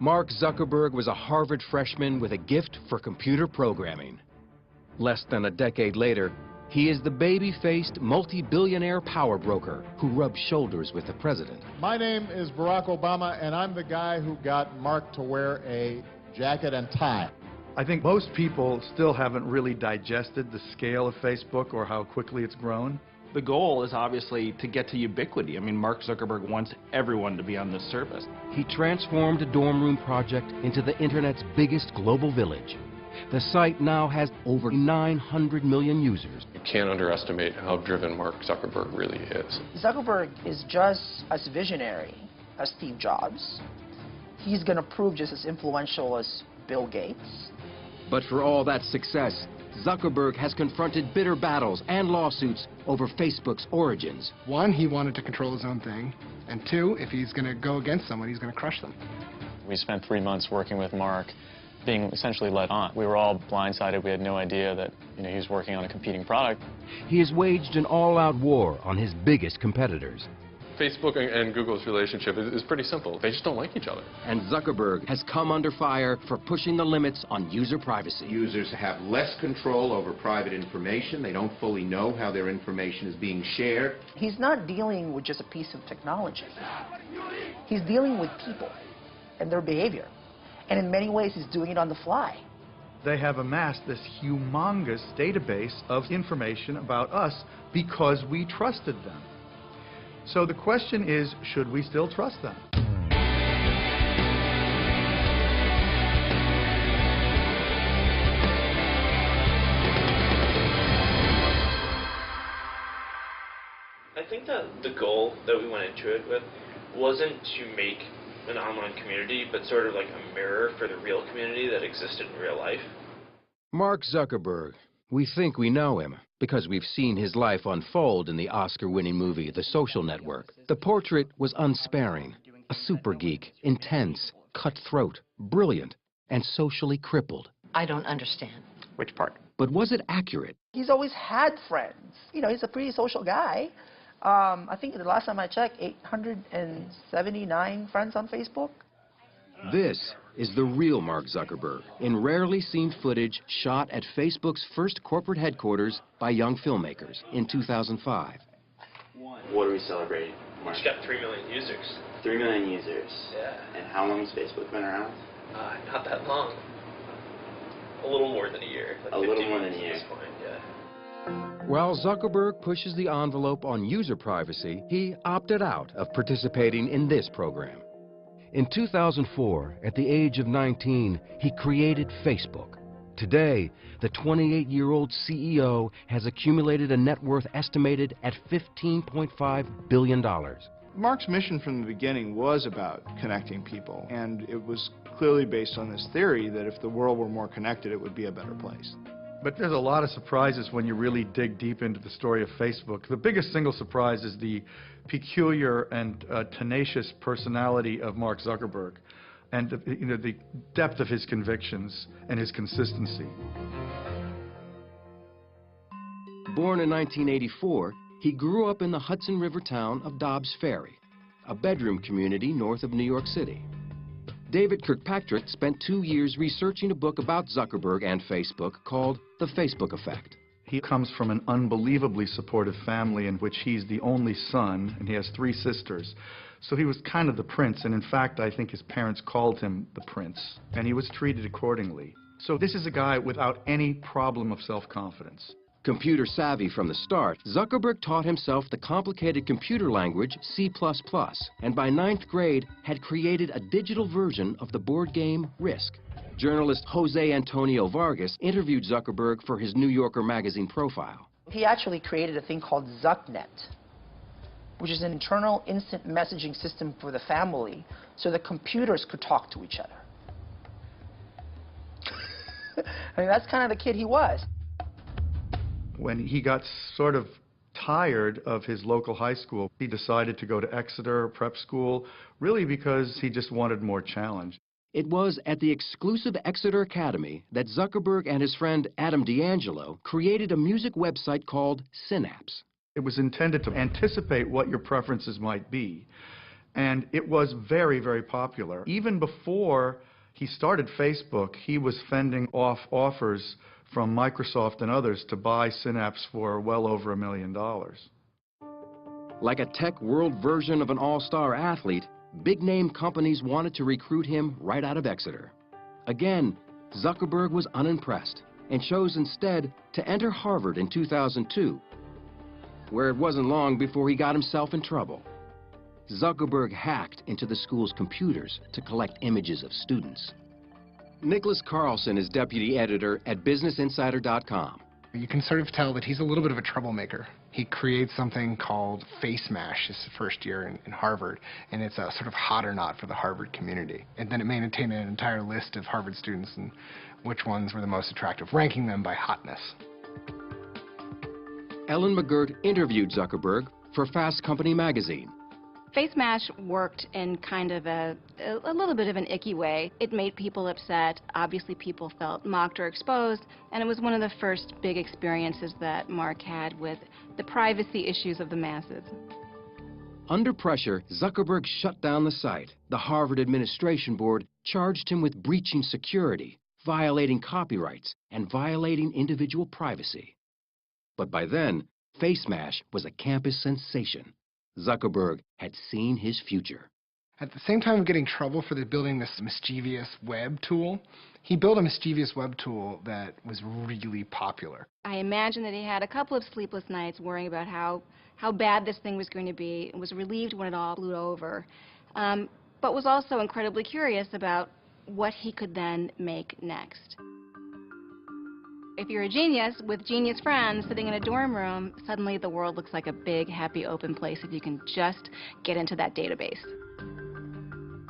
Mark Zuckerberg was a Harvard freshman with a gift for computer programming. Less than a decade later, he is the baby-faced, multi-billionaire power broker who rubs shoulders with the president. My name is Barack Obama, and I'm the guy who got Mark to wear a jacket and tie. I think most people still haven't really digested the scale of Facebook or how quickly it's grown. The goal is obviously to get to ubiquity. I mean, Mark Zuckerberg wants everyone to be on this service. He transformed a dorm room project into the internet's biggest global village. The site now has over 900 million users. You can't underestimate how driven Mark Zuckerberg really is. Zuckerberg is just as visionary as Steve Jobs. He's going to prove just as influential as Bill Gates. But for all that success, Zuckerberg has confronted bitter battles and lawsuits over Facebook's origins. One, he wanted to control his own thing. And two, if he's going to go against someone, he's going to crush them. We spent 3 months working with Mark, being essentially led on. We were all blindsided. We had no idea that he was working on a competing product. He has waged an all-out war on his biggest competitors. Facebook and Google's relationship is pretty simple. They just don't like each other. And Zuckerberg has come under fire for pushing the limits on user privacy. Users have less control over private information. They don't fully know how their information is being shared. He's not dealing with just a piece of technology. He's dealing with people and their behavior. And in many ways, he's doing it on the fly. They have amassed this humongous database of information about us because we trusted them. So the question is, should we still trust them? I think that the goal that we went into it with wasn't to make an online community, but sort of like a mirror for the real community that existed in real life. Mark Zuckerberg. We think we know him because we've seen his life unfold in the Oscar-winning movie The Social Network. The portrait was unsparing, a super geek, intense, cutthroat, brilliant, and socially crippled. I don't understand. Which part? But was it accurate? He's always had friends. He's a pretty social guy. I think the last time I checked, 879 friends on Facebook. This is the real Mark Zuckerberg in rarely seen footage shot at Facebook's first corporate headquarters by young filmmakers in 2005. What are we celebrating, Mark? It's got 3 million users. 3 million users? Yeah. And how long has Facebook been around? Not that long. A little more than a year. Like a little more than a year. At this point, yeah. While Zuckerberg pushes the envelope on user privacy, he opted out of participating in this program. In 2004, at the age of 19, he created Facebook. Today, the 28-year-old CEO has accumulated a net worth estimated at $15.5 billion. Mark's mission from the beginning was about connecting people, and it was clearly based on this theory that if the world were more connected, it would be a better place. But there's a lot of surprises when you really dig deep into the story of Facebook. The biggest single surprise is the peculiar and tenacious personality of Mark Zuckerberg and the depth of his convictions and his consistency. Born in 1984, he grew up in the Hudson River town of Dobbs Ferry, a bedroom community north of New York City. David Kirkpatrick spent 2 years researching a book about Zuckerberg and Facebook called The Facebook Effect. He comes from an unbelievably supportive family in which he's the only son, and he has 3 sisters. So he was kind of the prince, and in fact, I think his parents called him the prince, and he was treated accordingly. So this is a guy without any problem of self-confidence. Computer savvy from the start, Zuckerberg taught himself the complicated computer language C++, and by 9th grade had created a digital version of the board game Risk. Journalist Jose Antonio Vargas interviewed Zuckerberg for his New Yorker magazine profile. He actually created a thing called ZuckNet, which is an internal instant messaging system for the family so the computers could talk to each other. I mean, that's kind of the kid he was. When he got sort of tired of his local high school, he decided to go to Exeter prep school, really because he just wanted more challenge. It was at the exclusive Exeter Academy that Zuckerberg and his friend Adam D'Angelo created a music website called Synapse. It was intended to anticipate what your preferences might be And it was very, very popular. Even before he started Facebook, he was fending off offers from Microsoft and others to buy Synapse for well over $1 million. Like a tech world version of an all-star athlete, big-name companies wanted to recruit him right out of Exeter. Again, Zuckerberg was unimpressed and chose instead to enter Harvard in 2002, where it wasn't long before he got himself in trouble. Zuckerberg hacked into the school's computers to collect images of students. Nicholas Carlson is deputy editor at BusinessInsider.com. You can sort of tell that he's a little bit of a troublemaker. He creates something called Face Mash his first year in Harvard, and it's a sort of hot or not for the Harvard community. And then it maintained an entire list of Harvard students and which ones were the most attractive, ranking them by hotness. Ellen McGirt interviewed Zuckerberg for Fast Company magazine. Face Mash worked in kind of a little bit of an icky way. It made people upset. Obviously, people felt mocked or exposed, and it was one of the first big experiences that Mark had with the privacy issues of the masses. Under pressure, Zuckerberg shut down the site. The Harvard Administration Board charged him with breaching security, violating copyrights, and violating individual privacy. But by then, Face Mash was a campus sensation. Zuckerberg had seen his future. At the same time of getting trouble for building this mischievous web tool, he built a mischievous web tool that was really popular. I imagine that he had a couple of sleepless nights worrying about how bad this thing was going to be, and was relieved when it all blew over, but was also incredibly curious about what he could then make next. If you're a genius with genius friends sitting in a dorm room, suddenly the world looks like a big, happy, open place if you can just get into that database.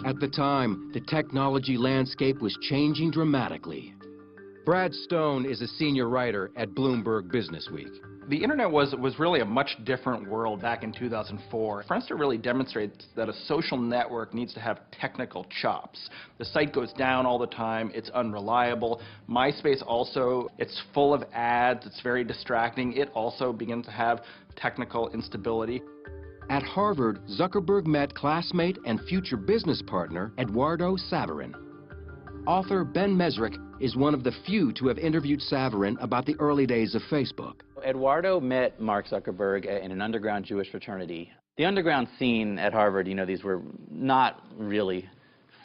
At the time, the technology landscape was changing dramatically. Brad Stone is a senior writer at Bloomberg Businessweek. The internet was really a much different world back in 2004. Friendster really demonstrates that a social network needs to have technical chops. The site goes down all the time, it's unreliable. MySpace also, it's full of ads, it's very distracting. It also begins to have technical instability. At Harvard, Zuckerberg met classmate and future business partner Eduardo Saverin. Author Ben Mesrick is one of the few to have interviewed Saverin about the early days of Facebook. Eduardo met Mark Zuckerberg in an underground Jewish fraternity. The underground scene at Harvard, you know, these were not really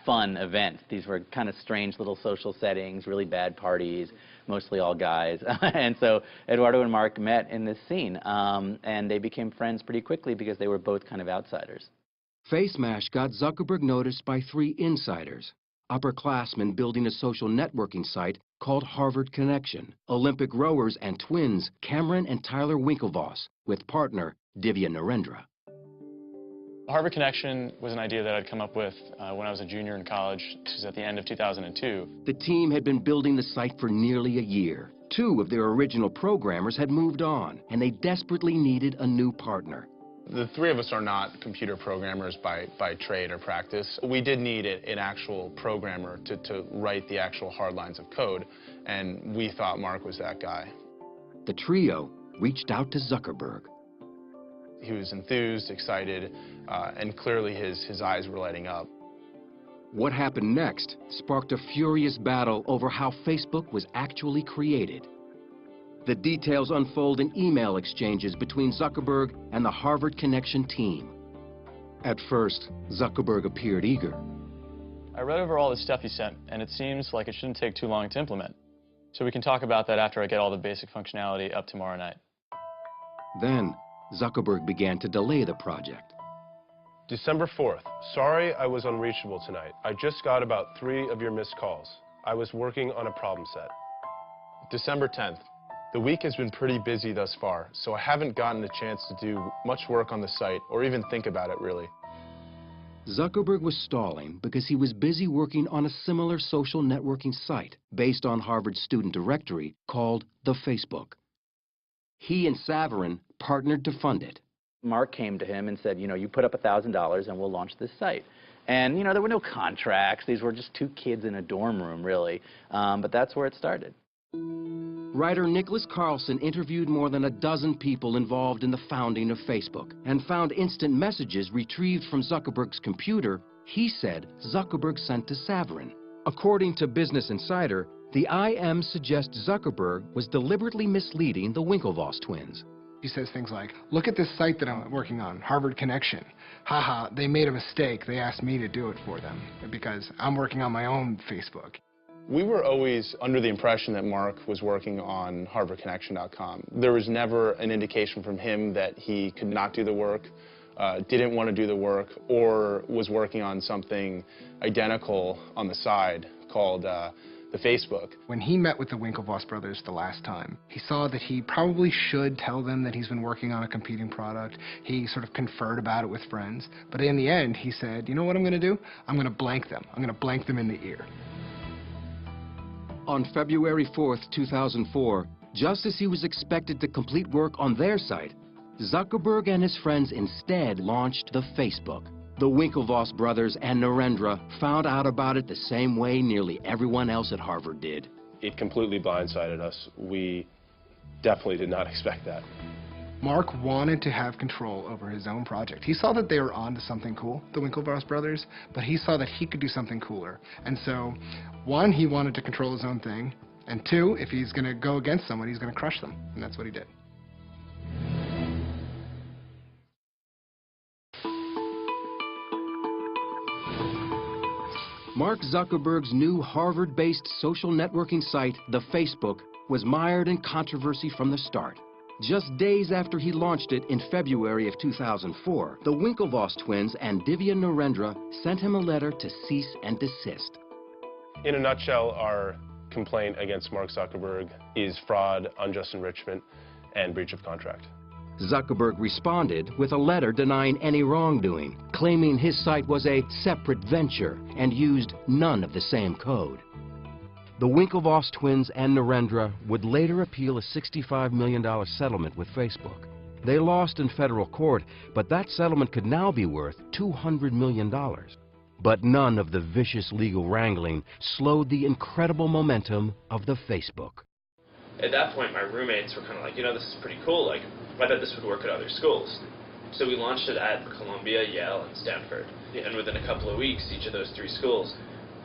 fun events. These were kind of strange little social settings, really bad parties, mostly all guys. And so Eduardo and Mark met in this scene, and they became friends pretty quickly because they were both kind of outsiders. Face Mash got Zuckerberg noticed by 3 insiders. Upperclassmen building a social networking site called Harvard Connection, Olympic rowers and twins Cameron and Tyler Winklevoss, with partner Divya Narendra. Harvard Connection was an idea that I'd come up with when I was a junior in college. This was at the end of 2002. The team had been building the site for nearly a year. 2 of their original programmers had moved on, and they desperately needed a new partner. The 3 of us are not computer programmers by trade or practice. We did need an actual programmer to write the actual hard lines of code, and we thought Mark was that guy. The trio reached out to Zuckerberg. He was enthused, excited, and clearly his eyes were lighting up. What happened next sparked a furious battle over how Facebook was actually created. The details unfold in email exchanges between Zuckerberg and the Harvard Connection team. At first, Zuckerberg appeared eager. I read over all the stuff you sent, and it seems like it shouldn't take too long to implement. So we can talk about that after I get all the basic functionality up tomorrow night. Then, Zuckerberg began to delay the project. December 4th. Sorry I was unreachable tonight. I just got about 3 of your missed calls. I was working on a problem set. December 10th. The week has been pretty busy thus far, so I haven't gotten a chance to do much work on the site or even think about it, really. Zuckerberg was stalling because he was busy working on a similar social networking site based on Harvard's student directory called The Facebook. He and Saverin partnered to fund it. Mark came to him and said, you know, you put up $1,000 and we'll launch this site. And, you know, there were no contracts. These were just 2 kids in a dorm room, really. But that's where it started. Writer Nicholas Carlson interviewed more than a dozen people involved in the founding of Facebook and found instant messages retrieved from Zuckerberg's computer he said Zuckerberg sent to Saverin. According to Business Insider, the IM suggests Zuckerberg was deliberately misleading the Winklevoss twins. He says things like, look at this site that I'm working on, Harvard Connection. Haha, they made a mistake. They asked me to do it for them because I'm working on my own Facebook. We were always under the impression that Mark was working on HarvardConnection.com. There was never an indication from him that he could not do the work, didn't want to do the work, or was working on something identical on the side called the Facebook. When he met with the Winklevoss brothers the last time, he saw that he probably should tell them that he's been working on a competing product. He sort of conferred about it with friends. But in the end, he said, you know what I'm going to do? I'm going to blank them. I'm going to blank them in the ear. On February 4th, 2004, just as he was expected to complete work on their site, Zuckerberg and his friends instead launched the Facebook. The Winklevoss brothers and Narendra found out about it the same way nearly everyone else at Harvard did. It completely blindsided us. We definitely did not expect that. Mark wanted to have control over his own project. He saw that they were onto something cool, the Winklevoss brothers, but he saw that he could do something cooler. And so, one, he wanted to control his own thing, and two, if he's going to go against someone, he's going to crush them. And that's what he did. Mark Zuckerberg's new Harvard-based social networking site, the Facebook, was mired in controversy from the start. Just days after he launched it in February of 2004, the Winklevoss twins and Divya Narendra sent him a letter to cease and desist. In a nutshell, our complaint against Mark Zuckerberg is fraud, unjust enrichment, and breach of contract. Zuckerberg responded with a letter denying any wrongdoing, claiming his site was a separate venture and used none of the same code. The Winklevoss twins and Narendra would later appeal a $65 million settlement with Facebook. They lost in federal court, but that settlement could now be worth $200 million. But none of the vicious legal wrangling slowed the incredible momentum of the Facebook. At that point, my roommates were kind of like, you know, this is pretty cool. Like, I bet this would work at other schools. So we launched it at Columbia, Yale, and Stanford. And within a couple of weeks, each of those three schools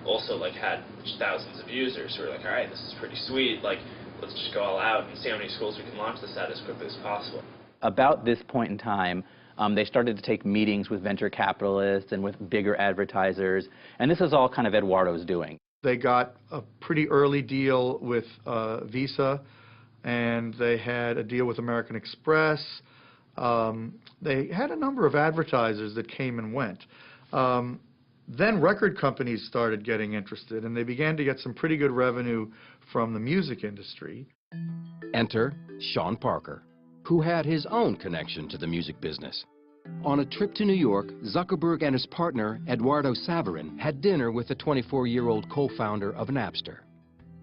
also like had thousands of users who were like, all right, this is pretty sweet. Like, let's just go all out and see how many schools we can launch this at as quickly as possible. About this point in time, they started to take meetings with venture capitalists and with bigger advertisers. And this is all kind of Eduardo's doing. They got a pretty early deal with Visa, and they had a deal with American Express. They had a number of advertisers that came and went. Then record companies started getting interested, and they began to get some pretty good revenue from the music industry. Enter Sean Parker, who had his own connection to the music business. On a trip to New York, Zuckerberg and his partner, Eduardo Saverin, had dinner with the 24-year-old co-founder of Napster.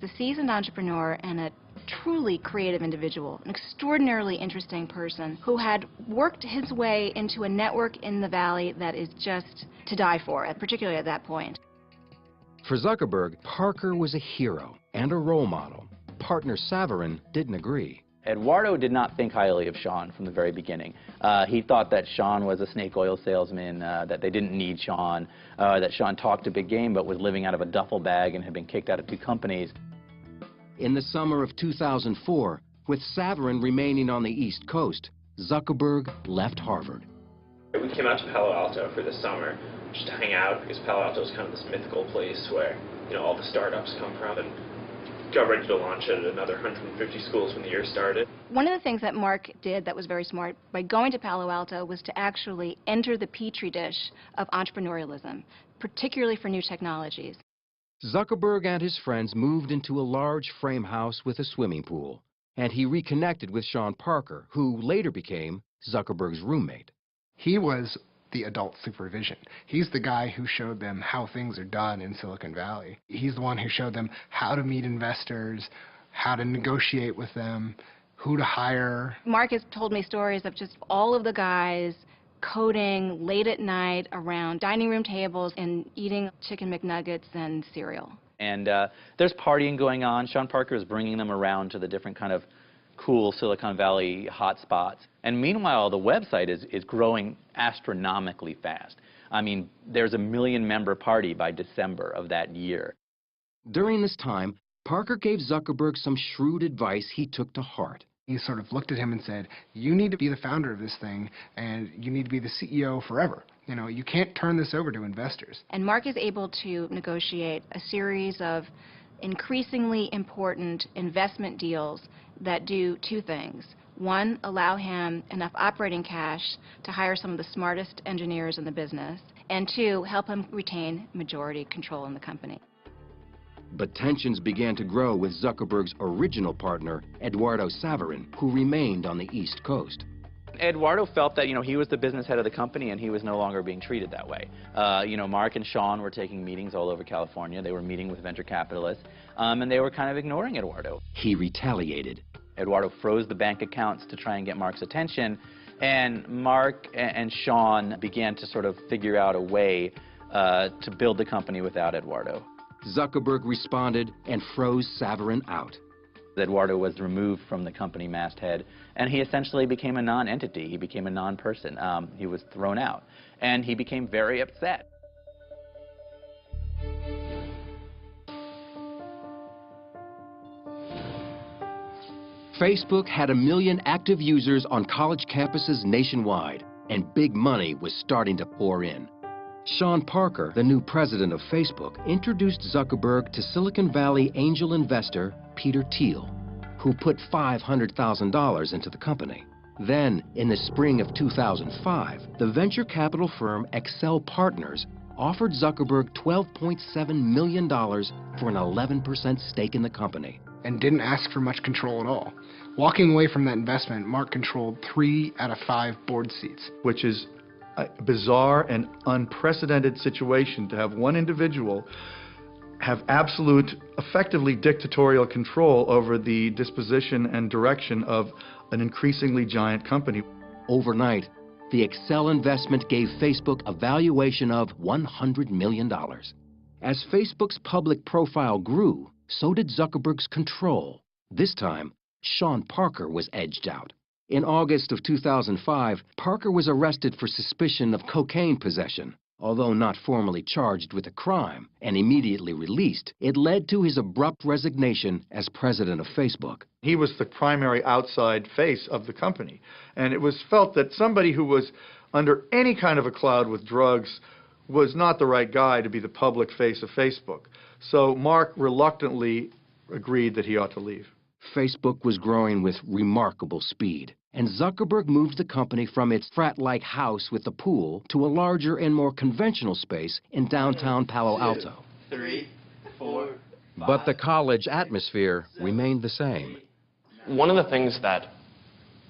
The seasoned entrepreneur and a truly creative individual, an extraordinarily interesting person who had worked his way into a network in the Valley that is just to die for, particularly at that point. For Zuckerberg, Parker was a hero and a role model. Partner Saverin didn't agree. Eduardo did not think highly of Sean from the very beginning. He thought that Sean was a snake oil salesman, that they didn't need Sean, that Sean talked a big game but was living out of a duffel bag and had been kicked out of 2 companies. In the summer of 2004, with Saverin remaining on the East Coast, Zuckerberg left Harvard. We came out to Palo Alto for the summer just to hang out because Palo Alto is kind of this mythical place where, you know, all the startups come from, and got ready to launch it at another 150 schools when the year started. One of the things that Mark did that was very smart by going to Palo Alto was to actually enter the petri dish of entrepreneurialism, particularly for new technologies. Zuckerberg and his friends moved into a large frame house with a swimming pool, and he reconnected with Sean Parker, who later became Zuckerberg's roommate. He was the adult supervision. He's the guy who showed them how things are done in Silicon Valley. He's the one who showed them how to meet investors, how to negotiate with them, who to hire. Mark has told me stories of just all of the guys coding late at night around dining room tables and eating chicken McNuggets and cereal. And there's partying going on. Sean Parker is bringing them around to the different kind of cool Silicon Valley hotspots. And meanwhile, the website is growing astronomically fast. I mean, there's a 1 million-member party by December of that year. During this time, Parker gave Zuckerberg some shrewd advice he took to heart. He sort of looked at him and said, you need to be the founder of this thing, and you need to be the CEO forever. You know, you can't turn this over to investors. And Mark is able to negotiate a series of increasingly important investment deals that do two things. One, allow him enough operating cash to hire some of the smartest engineers in the business, and two, help him retain majority control in the company. But tensions began to grow with Zuckerberg's original partner, Eduardo Saverin, who remained on the East Coast. Eduardo felt that, he was the business head of the company and he was no longer being treated that way. Mark and Sean were taking meetings all over California. They were meeting with venture capitalists, and they were kind of ignoring Eduardo. He retaliated. Eduardo froze the bank accounts to try and get Mark's attention, and Mark and Sean began to sort of figure out a way to build the company without Eduardo. Zuckerberg responded and froze Saverin out. Eduardo was removed from the company masthead, and he essentially became a non-entity. He became a non-person. He was thrown out, and he became very upset. Facebook had 1 million active users on college campuses nationwide, and big money was starting to pour in. Sean Parker, the new president of Facebook, introduced Zuckerberg to Silicon Valley angel investor Peter Thiel, who put $500,000 into the company. Then, in the spring of 2005, the venture capital firm Excel Partners offered Zuckerberg $12.7 million for an 11% stake in the company. And didn't ask for much control at all. Walking away from that investment, Mark controlled 3 out of 5 board seats. Which is a bizarre and unprecedented situation to have one individual have absolute, effectively dictatorial control over the disposition and direction of an increasingly giant company. Overnight, the Excel investment gave Facebook a valuation of $100 million. As Facebook's public profile grew, so did Zuckerberg's control. This time, Sean Parker was edged out. In August of 2005, Parker was arrested for suspicion of cocaine possession. Although not formally charged with a crime and immediately released, it led to his abrupt resignation as president of Facebook. He was the primary outside face of the company, and it was felt that somebody who was under any kind of a cloud with drugs was not the right guy to be the public face of Facebook. So Mark reluctantly agreed that he ought to leave. Facebook was growing with remarkable speed, and Zuckerberg moved the company from its frat-like house with the pool to a larger and more conventional space in downtown Palo Alto. 2, 3, 4, 5, but the college atmosphere remained the same. One of the things that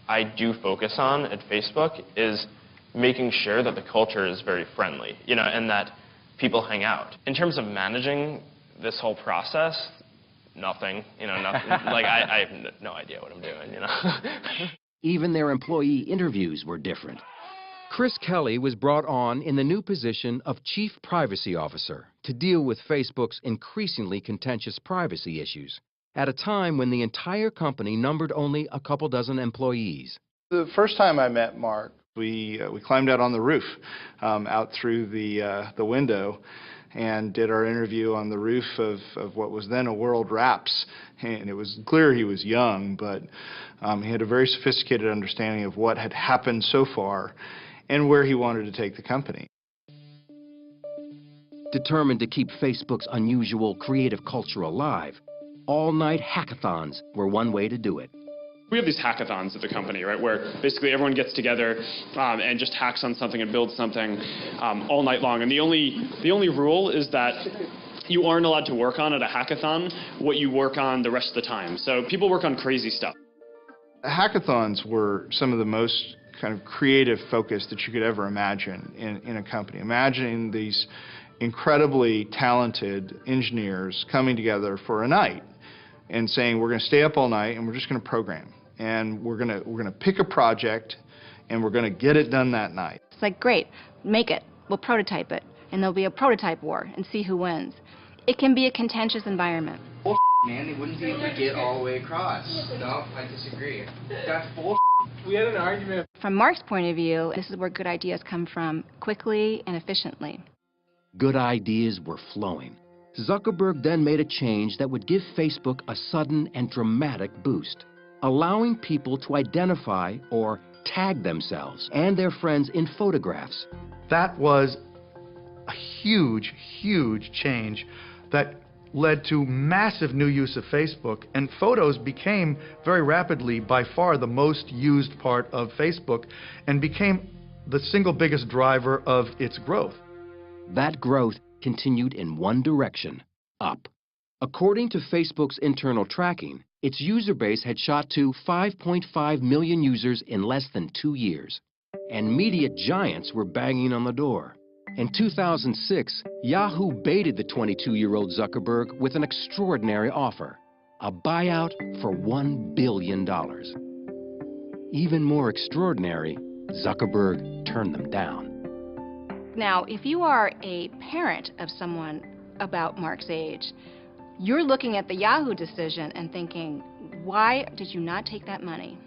I do focus on at Facebook is making sure that the culture is very friendly, and that people hang out. In terms of managing this whole process, nothing, nothing. Like, I have no idea what I'm doing, Even their employee interviews were different. Chris Kelly was brought on in the new position of Chief Privacy Officer to deal with Facebook's increasingly contentious privacy issues, at a time when the entire company numbered only a couple dozen employees. The first time I met Mark, we climbed out on the roof, out through the window, and did our interview on the roof of what was then a World Wraps. And it was clear he was young, but he had a very sophisticated understanding of what had happened so far and where he wanted to take the company. Determined to keep Facebook's unusual creative culture alive, all-night hackathons were one way to do it. We have these hackathons at the company, right, where basically everyone gets together and just hacks on something and builds something all night long. And the only rule is that you aren't allowed to work on at a hackathon what you work on the rest of the time. So people work on crazy stuff. Hackathons were some of the most kind of creative focus that you could ever imagine in a company. Imagining these incredibly talented engineers coming together for a night and saying, we're going to stay up all night and we're just going to program. And we're going to pick a project and we're going to get it done that night. It's like, great, make it. We'll prototype it. And there'll be a prototype war and see who wins. it can be a contentious environment. Bull man, they wouldn't be able to get all the way across. No, I disagree. That's bull. We had an argument. From Mark's point of view, this is where good ideas come from quickly and efficiently. Good ideas were flowing. Zuckerberg then made a change that would give Facebook a sudden and dramatic boost, allowing people to identify or tag themselves and their friends in photographs. That was a huge, huge change that led to massive new use of Facebook, and photos became very rapidly by far the most used part of Facebook and became the single biggest driver of its growth. That growth continued in one direction, up. According to Facebook's internal tracking, its user base had shot to 5.5 million users in less than 2 years. And media giants were banging on the door. In 2006, Yahoo baited the 22-year-old Zuckerberg with an extraordinary offer, a buyout for $1 billion. Even more extraordinary, Zuckerberg turned them down. Now, if you are a parent of someone about Mark's age, you're looking at the Yahoo decision and thinking, why did you not take that money?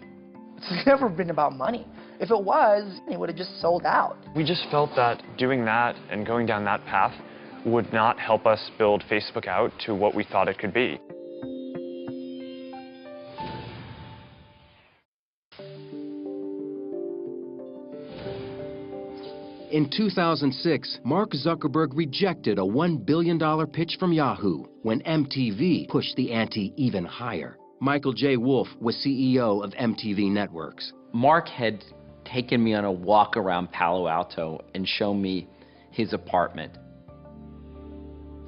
It's never been about money. If it was, it would have just sold out. We just felt that doing that and going down that path would not help us build Facebook out to what we thought it could be. In 2006, Mark Zuckerberg rejected a $1 billion pitch from Yahoo when MTV pushed the ante even higher. Michael J. Wolff was CEO of MTV Networks. Mark had taken me on a walk around Palo Alto and shown me his apartment.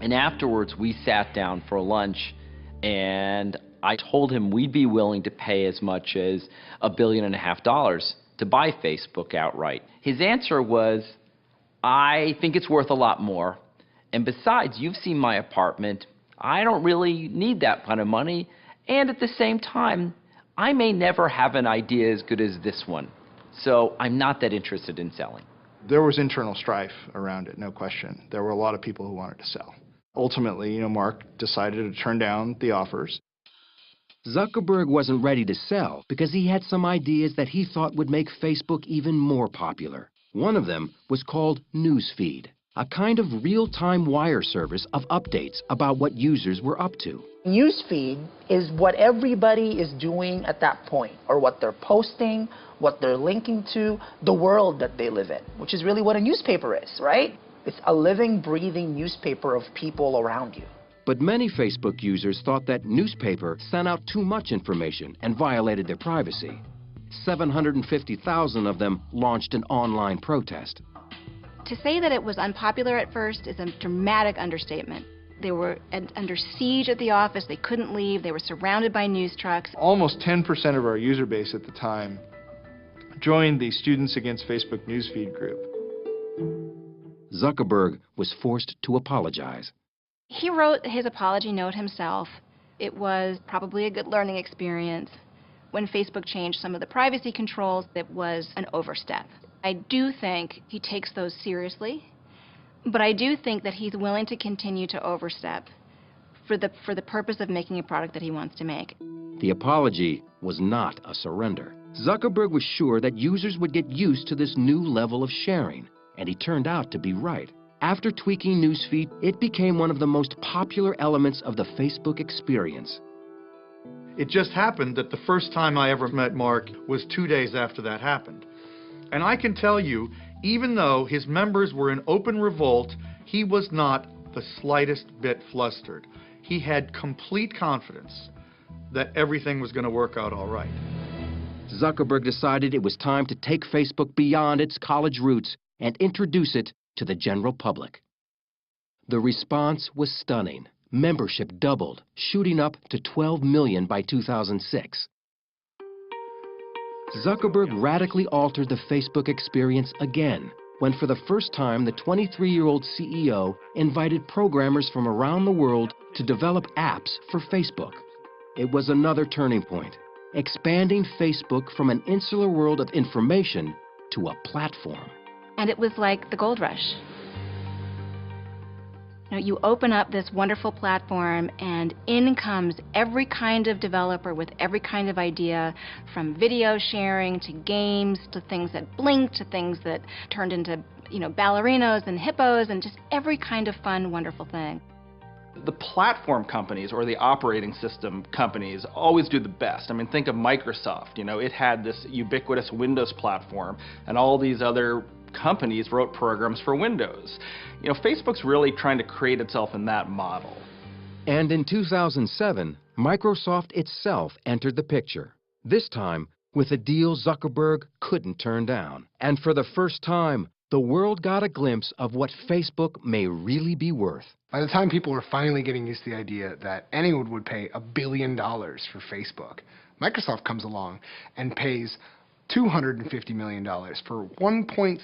And afterwards, we sat down for lunch, and I told him we'd be willing to pay as much as $1.5 billion to buy Facebook outright. His answer was, I think it's worth a lot more. And besides, you've seen my apartment. I don't really need that kind of money. And at the same time, I may never have an idea as good as this one. So I'm not that interested in selling. There was internal strife around it, no question. There were a lot of people who wanted to sell. Ultimately, Mark decided to turn down the offers. Zuckerberg wasn't ready to sell because he had some ideas that he thought would make Facebook even more popular. One of them was called Newsfeed, a kind of real-time wire service of updates about what users were up to. Newsfeed is what everybody is doing at that point, or what they're posting, what they're linking to, the world that they live in, which is really what a newspaper is, right? It's a living, breathing newspaper of people around you. But many Facebook users thought that newspaper sent out too much information and violated their privacy. 750,000 of them launched an online protest. To say that it was unpopular at first is a dramatic understatement. They were under siege at the office. They couldn't leave. They were surrounded by news trucks. Almost 10% of our user base at the time joined the Students Against Facebook Newsfeed group. Zuckerberg was forced to apologize. He wrote his apology note himself. It was probably a good learning experience. When Facebook changed some of the privacy controls, it was an overstep. I do think he takes those seriously, but I do think that he's willing to continue to overstep for the purpose of making a product that he wants to make. The apology was not a surrender. Zuckerberg was sure that users would get used to this new level of sharing, and he turned out to be right. After tweaking Newsfeed, it became one of the most popular elements of the Facebook experience. It just happened that the first time I ever met Mark was 2 days after that happened. And I can tell you, even though his members were in open revolt, he was not the slightest bit flustered. He had complete confidence that everything was going to work out all right. Zuckerberg decided it was time to take Facebook beyond its college roots and introduce it to the general public. The response was stunning. Membership doubled, shooting up to 12 million by 2006. Zuckerberg radically altered the Facebook experience again, when for the first time the 23-year-old CEO invited programmers from around the world to develop apps for Facebook. It was another turning point, expanding Facebook from an insular world of information to a platform. And it was like the gold rush. You open up this wonderful platform and in comes every kind of developer with every kind of idea, from video sharing to games to things that blink to things that turned into, ballerinos and hippos and just every kind of fun, wonderful thing. The platform companies or the operating system companies always do the best. I mean, think of Microsoft. It had this ubiquitous Windows platform, and all these other companies wrote programs for Windows. Facebook's really trying to create itself in that model. And in 2007, Microsoft itself entered the picture, this time with a deal Zuckerberg couldn't turn down. And for the first time, the world got a glimpse of what Facebook may really be worth. By the time people were finally getting used to the idea that anyone would pay $1 billion for Facebook, Microsoft comes along and pays $250 million for 1.6%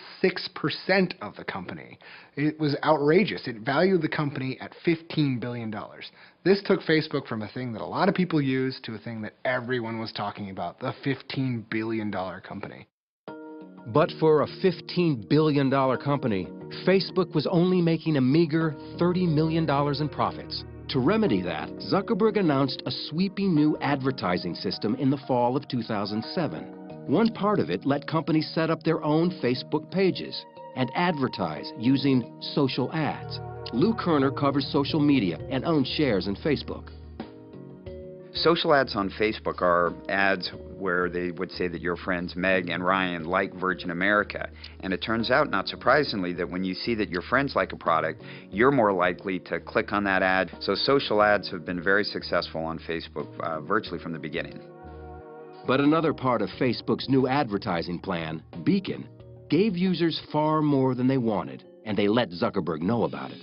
of the company. It was outrageous. It valued the company at $15 billion. This took Facebook from a thing that a lot of people use to a thing that everyone was talking about, the $15 billion company. But for a $15 billion company, Facebook was only making a meager $30 million in profits. To remedy that, Zuckerberg announced a sweeping new advertising system in the fall of 2007. One part of it let companies set up their own Facebook pages and advertise using social ads. Lou Kerner covers social media and owns shares in Facebook. Social ads on Facebook are ads where they would say that your friends Meg and Ryan like Virgin America. And it turns out, not surprisingly, that when you see that your friends like a product, you're more likely to click on that ad. So social ads have been very successful on Facebook virtually from the beginning. But another part of Facebook's new advertising plan, Beacon, gave users far more than they wanted, and they let Zuckerberg know about it.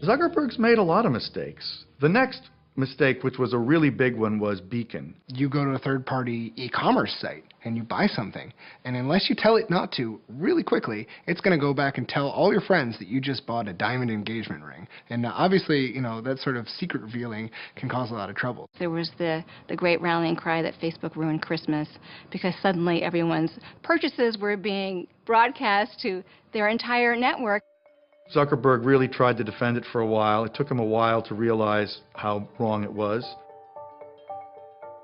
Zuckerberg's made a lot of mistakes. The next mistake, which was a really big one, was Beacon. You go to a third-party e-commerce site and you buy something, and unless you tell it not to, really quickly, it's going to go back and tell all your friends that you just bought a diamond engagement ring. And obviously, that sort of secret revealing can cause a lot of trouble. There was the great rallying cry that Facebook ruined Christmas because suddenly everyone's purchases were being broadcast to their entire network. Zuckerberg really tried to defend it for a while. It took him a while to realize how wrong it was.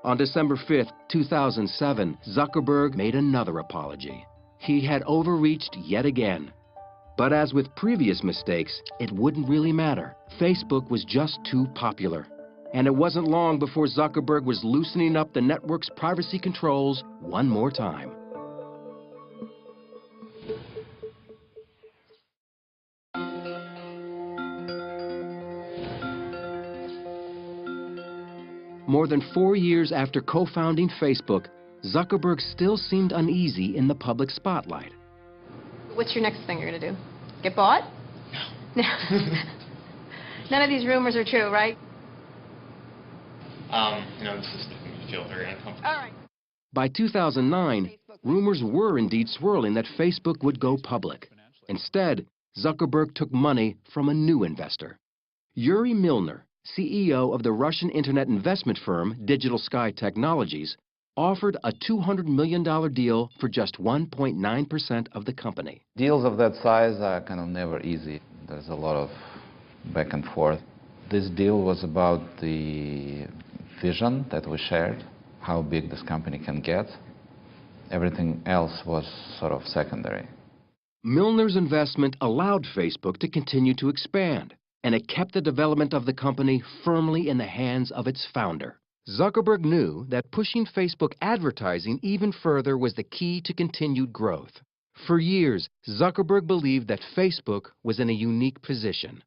On December 5th, 2007, Zuckerberg made another apology. He had overreached yet again. But as with previous mistakes, it wouldn't really matter. Facebook was just too popular. And it wasn't long before Zuckerberg was loosening up the network's privacy controls one more time. More than 4 years after co-founding Facebook, Zuckerberg still seemed uneasy in the public spotlight. What's your next thing you're going to do? Get bought? No. None of these rumors are true, right? This is making me feel very uncomfortable. All right. By 2009, rumors were indeed swirling that Facebook would go public. Instead, Zuckerberg took money from a new investor. Yuri Milner, CEO of the Russian internet investment firm Digital Sky Technologies, offered a $200 million deal for just 1.9% of the company. Deals of that size are kind of never easy. There's a lot of back and forth. This deal was about the vision that we shared, how big this company can get. Everything else was sort of secondary. Milner's investment allowed Facebook to continue to expand, and it kept the development of the company firmly in the hands of its founder. Zuckerberg knew that pushing Facebook advertising even further was the key to continued growth. For years, Zuckerberg believed that Facebook was in a unique position.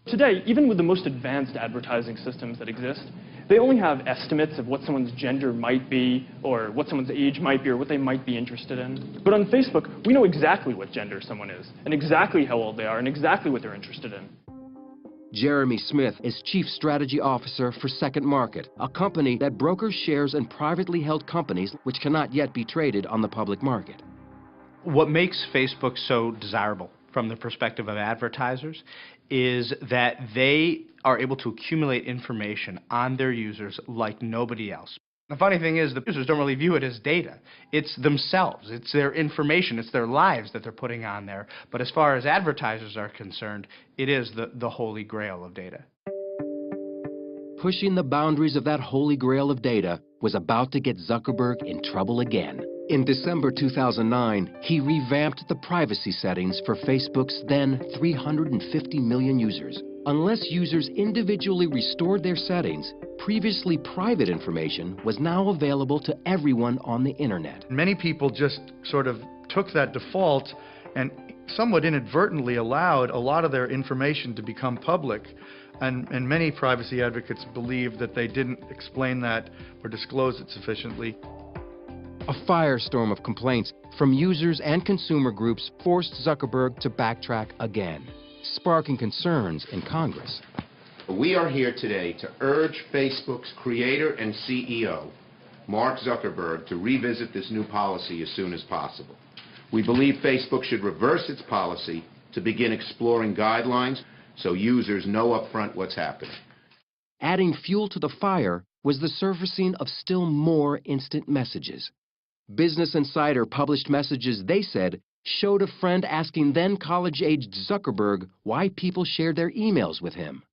Today, even with the most advanced advertising systems that exist, they only have estimates of what someone's gender might be, or what someone's age might be, or what they might be interested in. But on Facebook, we know exactly what gender someone is, and exactly how old they are, and exactly what they're interested in. Jeremy Smith is Chief Strategy Officer for Second Market, a company that brokers shares in privately held companies which cannot yet be traded on the public market. What makes Facebook so desirable from the perspective of advertisers is that they are able to accumulate information on their users like nobody else. The funny thing is the users don't really view it as data. It's themselves. It's their information. It's their lives that they're putting on there. But as far as advertisers are concerned, it is the holy grail of data. Pushing the boundaries of that holy grail of data was about to get Zuckerberg in trouble again. In December 2009, he revamped the privacy settings for Facebook's then 350 million users. Unless users individually restored their settings, previously private information was now available to everyone on the internet. Many people just sort of took that default and somewhat inadvertently allowed a lot of their information to become public. And many privacy advocates believe that they didn't explain that or disclose it sufficiently. A firestorm of complaints from users and consumer groups forced Zuckerberg to backtrack again, sparking concerns in Congress. We are here today to urge Facebook's creator and CEO, Mark Zuckerberg, to revisit this new policy as soon as possible. We believe Facebook should reverse its policy to begin exploring guidelines so users know upfront what's happening. Adding fuel to the fire was the surfacing of still more instant messages. Business Insider published messages they said showed a friend asking then college-aged Zuckerberg why people shared their emails with him.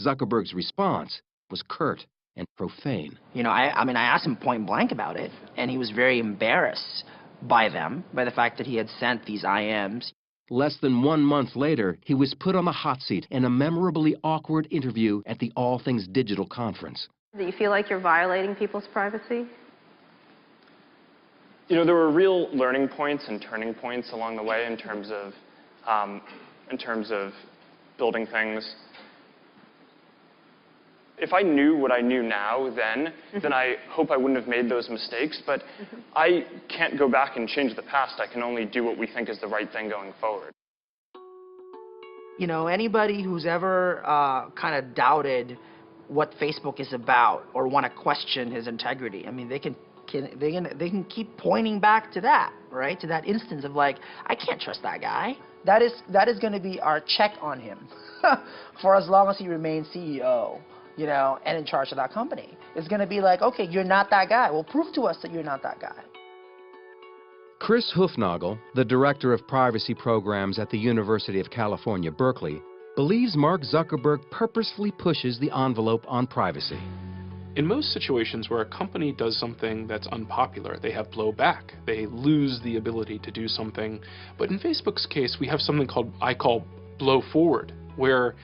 Zuckerberg's response was curt and profane. You know, I mean, I asked him point blank about it, and he was very embarrassed by the fact that he had sent these IMs. Less than 1 month later, he was put on the hot seat in a memorably awkward interview at the All Things Digital conference. Do you feel like you're violating people's privacy? You know, there were real learning points and turning points along the way in terms of building things. If I knew what I knew now then I hope I wouldn't have made those mistakes. But I can't go back and change the past. I can only do what we think is the right thing going forward. You know, anybody who's ever kind of doubted what Facebook is about or want to question his integrity, I mean, they can keep pointing back to that, right? To that instance of like, I can't trust that guy. That is going to be our check on him for as long as he remains CEO, you know, and in charge of that company. It's going to be like, okay, you're not that guy. Well, prove to us that you're not that guy. Chris Hufnagel, the director of privacy programs at the University of California, Berkeley, believes Mark Zuckerberg purposefully pushes the envelope on privacy. In most situations where a company does something that's unpopular, they have blowback. They lose the ability to do something. But in Facebook's case, we have something I call blow forward, where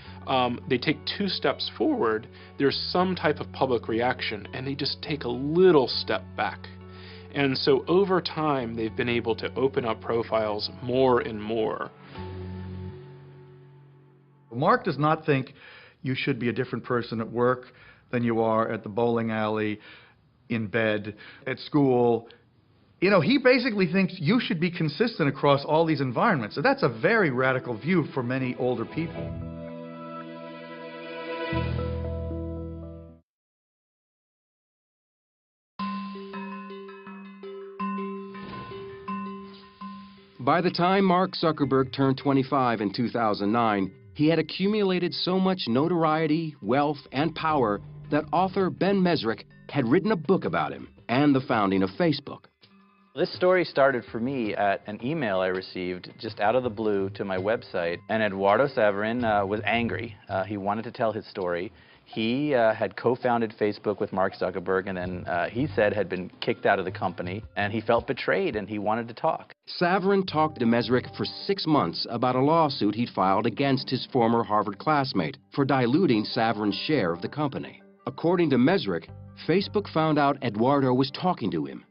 they take 2 steps forward, there's some type of public reaction, and they just take a little step back. And so over time, they've been able to open up profiles more and more. Mark does not think you should be a different person at work than you are at the bowling alley, in bed, at school. You know, he basically thinks you should be consistent across all these environments. So that's a very radical view for many older people. By the time Mark Zuckerberg turned 25 in 2009, he had accumulated so much notoriety, wealth, and power that author Ben Mesrick had written a book about him and the founding of Facebook. This story started for me at an email I received just out of the blue to my website, and Eduardo Saverin was angry. He wanted to tell his story. He had co-founded Facebook with Mark Zuckerberg, and then he said had been kicked out of the company, and he felt betrayed, and he wanted to talk. Saverin talked to Mesrick for 6 months about a lawsuit he'd filed against his former Harvard classmate for diluting Saverin's share of the company. According to Mesrick, Facebook found out Eduardo was talking to him.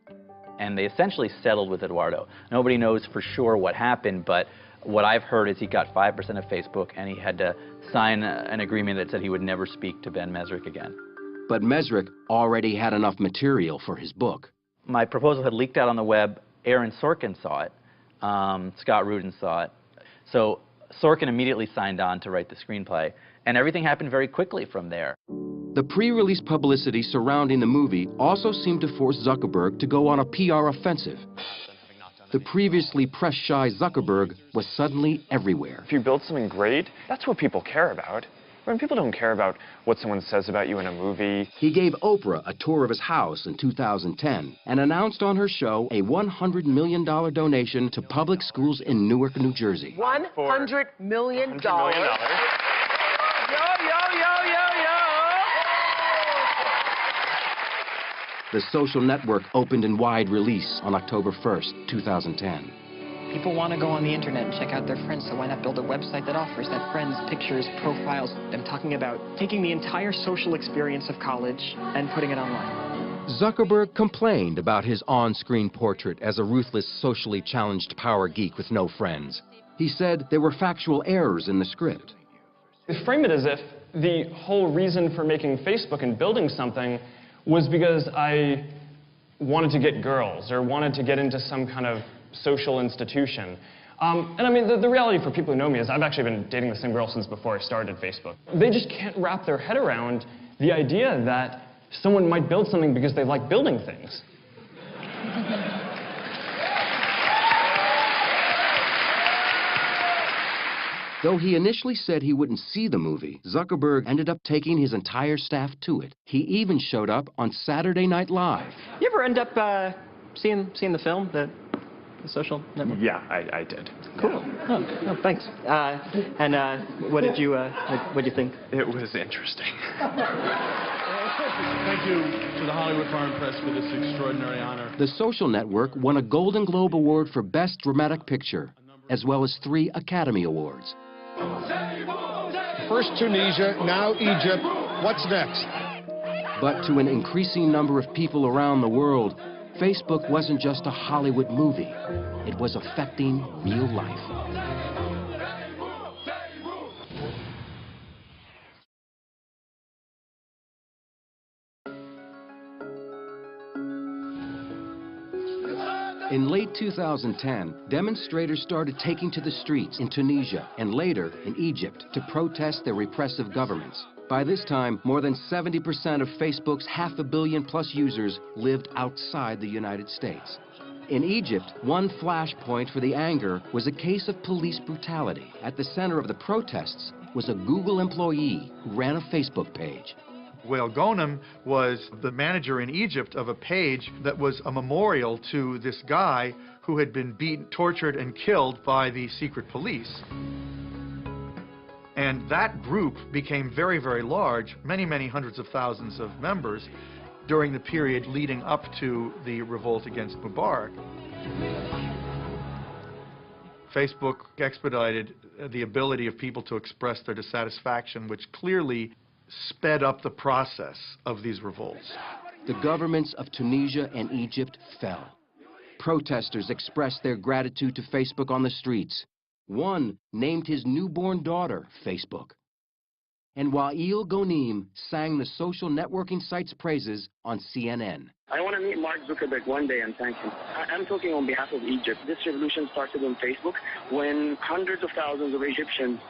And they essentially settled with Eduardo. Nobody knows for sure what happened, but what I've heard is he got 5% of Facebook, and he had to sign an agreement that said he would never speak to Ben Mesrick again. But Mesrick already had enough material for his book. My proposal had leaked out on the web. Aaron Sorkin saw it. Scott Rudin saw it. So Sorkin immediately signed on to write the screenplay, and everything happened very quickly from there. The pre-release publicity surrounding the movie also seemed to force Zuckerberg to go on a PR offensive. The previously press-shy Zuckerberg was suddenly everywhere. If you build something great, that's what people care about. When people don't care about what someone says about you in a movie. He gave Oprah a tour of his house in 2010 and announced on her show a $100 million donation to public schools in Newark, New Jersey. $100 million. $100 million. The social network opened in wide release on October 1st, 2010. People want to go on the internet and check out their friends, so why not build a website that offers that friends, pictures, profiles? I'm talking about taking the entire social experience of college and putting it online. Zuckerberg complained about his on-screen portrait as a ruthless, socially challenged power geek with no friends. He said there were factual errors in the script. They frame it as if the whole reason for making Facebook and building something was because I wanted to get girls or wanted to get into some kind of social institution. And I mean, the reality for people who know me is I've actually been dating the same girl since before I started Facebook. They just can't wrap their head around the idea that someone might build something because they like building things. Though he initially said he wouldn't see the movie, Zuckerberg ended up taking his entire staff to it. He even showed up on Saturday Night Live. You ever end up seeing the film, the Social Network? Yeah, I did. Cool. Yeah. Oh, thanks. And what did you think? It was interesting. Thank you to the Hollywood Foreign Press for this extraordinary honor. The Social Network won a Golden Globe Award for Best Dramatic Picture, as well as 3 Academy Awards. First Tunisia, now Egypt. What's next? But to an increasing number of people around the world, Facebook wasn't just a Hollywood movie. It was affecting real life. In late 2010, demonstrators started taking to the streets in Tunisia and later in Egypt to protest their repressive governments. By this time, more than 70% of Facebook's 500 million plus users lived outside the United States. In Egypt, one flashpoint for the anger was a case of police brutality. At the center of the protests was a Google employee who ran a Facebook page. Wael Ghonim was the manager in Egypt of a page that was a memorial to this guy who had been beaten, tortured, and killed by the secret police. And that group became very, very large, many hundreds of thousands of members during the period leading up to the revolt against Mubarak. Facebook expedited the ability of people to express their dissatisfaction, which clearly sped up the process of these revolts. The governments of Tunisia and Egypt fell. Protesters expressed their gratitude to Facebook on the streets. One named his newborn daughter Facebook. And Wael Ghonim sang the social networking site's praises on CNN. I want to meet Mark Zuckerberg one day and thank him. I'm talking on behalf of Egypt. This revolution started on Facebook when hundreds of thousands of Egyptians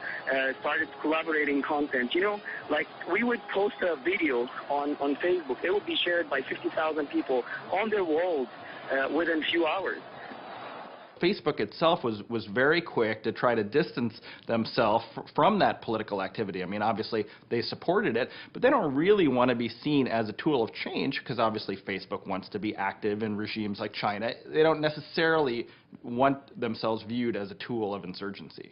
started collaborating content. You know, like we would post a video on Facebook. It would be shared by 50,000 people on their walls within a few hours. Facebook itself was very quick to try to distance themselves from that political activity. I mean, obviously, they supported it, but they don't really want to be seen as a tool of change because obviously Facebook wants to be active in regimes like China. They don't necessarily want themselves viewed as a tool of insurgency.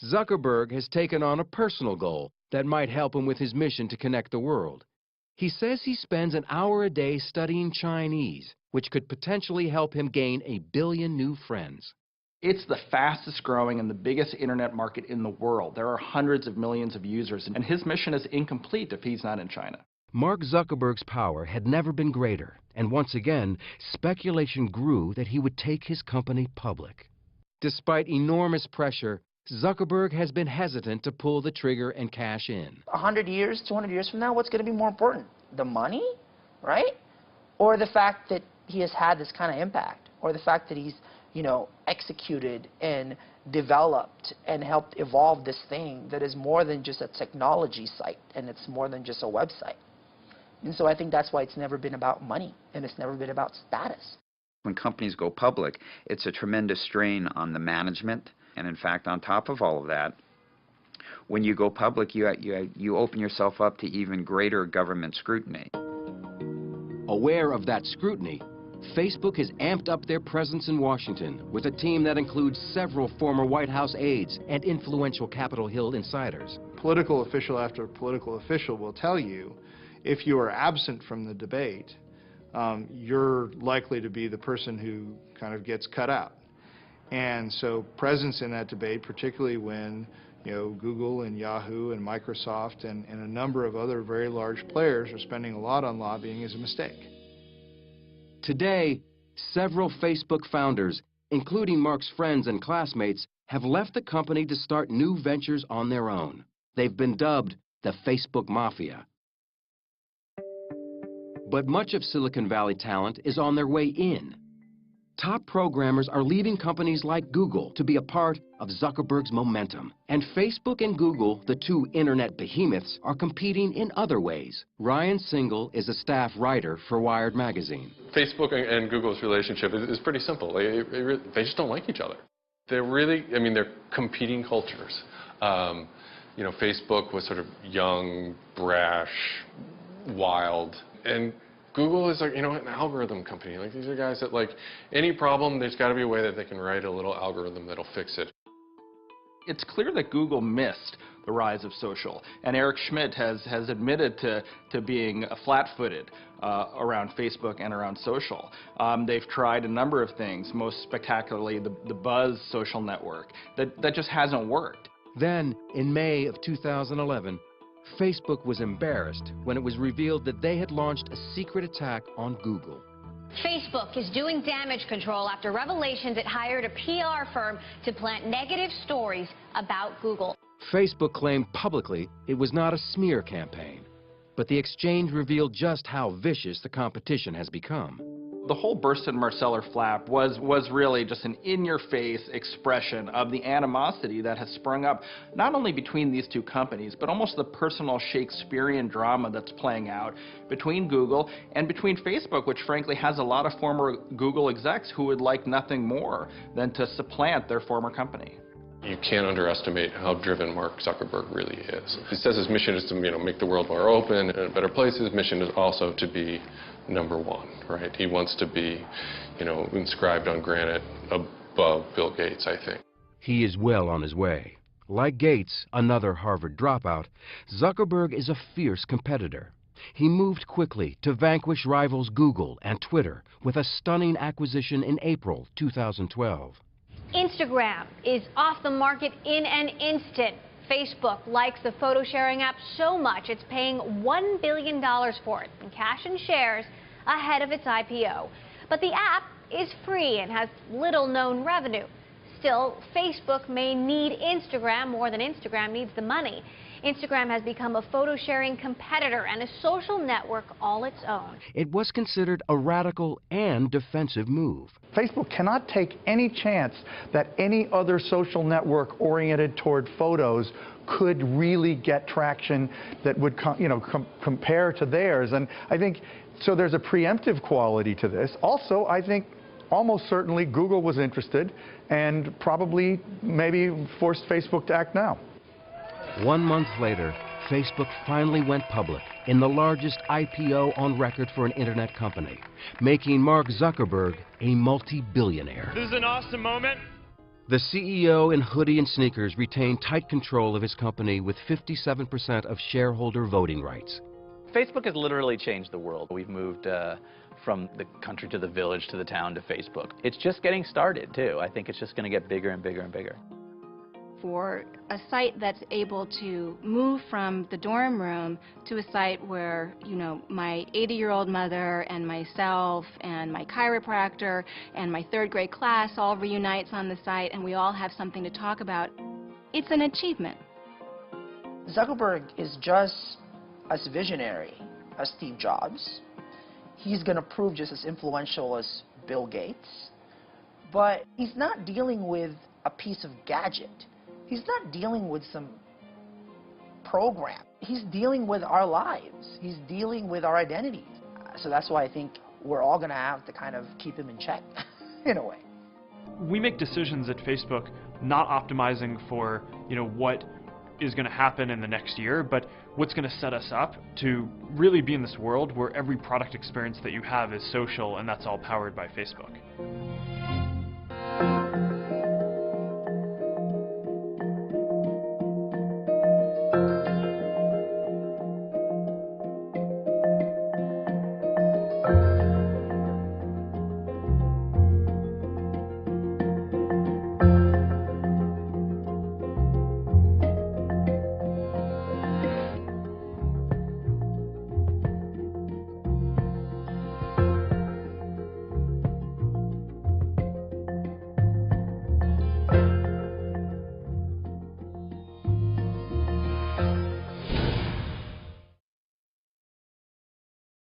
Zuckerberg has taken on a personal goal that might help him with his mission to connect the world. He says he spends an hour a day studying Chinese, which could potentially help him gain 1 billion new friends. It's the fastest growing and the biggest internet market in the world. There are hundreds of millions of users, and his mission is incomplete if he's not in China. Mark Zuckerberg's power had never been greater, and once again, speculation grew that he would take his company public. Despite enormous pressure, Zuckerberg has been hesitant to pull the trigger and cash in. 100 years, 200 years from now, what's going to be more important? The money, right? Or the fact that he has had this kind of impact? Or the fact that he's, you know, executed and developed and helped evolve this thing that is more than just a technology site and it's more than just a website. And so I think that's why it's never been about money and it's never been about status. When companies go public, it's a tremendous strain on the management. And in fact, on top of all of that, when you go public, you open yourself up to even greater government scrutiny. Aware of that scrutiny, Facebook has amped up their presence in Washington with a team that includes several former White House aides and influential Capitol Hill insiders. Political official after political official will tell you, if you are absent from the debate, you're likely to be the person who kind of gets cut out. And so presence in that debate, particularly when Google and Yahoo and Microsoft and a number of other very large players are spending a lot on lobbying, is a mistake. Today, several Facebook founders, including Mark's friends and classmates, have left the company to start new ventures on their own. They've been dubbed the Facebook Mafia. But much of Silicon Valley talent is on their way in. Top programmers are leaving companies like Google to be a part of Zuckerberg's momentum. And Facebook and Google, the two internet behemoths, are competing in other ways. Ryan Singal is a staff writer for Wired magazine. Facebook and Google's relationship is pretty simple. They just don't like each other. They're really, they're competing cultures. Facebook was sort of young, brash, wild, and Google is like, an algorithm company. Like, these are guys that, like, any problem, there's got to be a way that they can write a little algorithm that'll fix it. It's clear that Google missed the rise of social, and Eric Schmidt has admitted to being flat-footed around Facebook and around social. They've tried a number of things, most spectacularly the Buzz social network. That just hasn't worked. Then, in May of 2011, Facebook was embarrassed when it was revealed that they had launched a secret attack on Google. Facebook is doing damage control after revelations it hired a PR firm to plant negative stories about Google. Facebook claimed publicly it was not a smear campaign, but the exchange revealed just how vicious the competition has become. The whole Burstyn Marsteller flap was really just an in-your-face expression of the animosity that has sprung up not only between these two companies, but almost the personal Shakespearean drama that's playing out between Google and between Facebook, which frankly has a lot of former Google execs who would like nothing more than to supplant their former company. You can't underestimate how driven Mark Zuckerberg really is. He says his mission is to make the world more open and better place. His mission is also to be number one, right? He wants to be, inscribed on granite above Bill Gates, I think. He is well on his way. Like Gates, another Harvard dropout, Zuckerberg is a fierce competitor. He moved quickly to vanquish rivals Google and Twitter with a stunning acquisition in April 2012. Instagram is off the market in an instant. Facebook likes the photo sharing app so much it's paying $1 billion for it in cash and shares ahead of its IPO. But the app is free and has little known revenue. Still, Facebook may need Instagram more than Instagram needs the money. Instagram has become a photo-sharing competitor and a social network all its own. It was considered a radical and defensive move. Facebook cannot take any chance that any other social network oriented toward photos could really get traction that would compare to theirs. And I think, so there's a preemptive quality to this. Also, I think almost certainly Google was interested and probably maybe forced Facebook to act now. 1 month later, Facebook finally went public in the largest IPO on record for an internet company, making Mark Zuckerberg a multi-billionaire. This is an awesome moment. The CEO in hoodie and sneakers retained tight control of his company with 57% of shareholder voting rights. Facebook has literally changed the world. We've moved from the country to the village to the town to Facebook. It's just getting started, too. I think it's just going to get bigger and bigger and bigger. For a site that's able to move from the dorm room to a site where, my 80-year-old mother and myself and my chiropractor and my third grade class all reunites on the site and we all have something to talk about, it's an achievement. Zuckerberg is just as visionary as Steve Jobs. He's going to prove just as influential as Bill Gates. But he's not dealing with a piece of gadget. He's not dealing with some program. He's dealing with our lives. He's dealing with our identities. So that's why I think we're all going to have to kind of keep him in check, in a way. We make decisions at Facebook not optimizing for, what is going to happen in the next year, but what's going to set us up to really be in this world where every product experience that you have is social, and that's all powered by Facebook.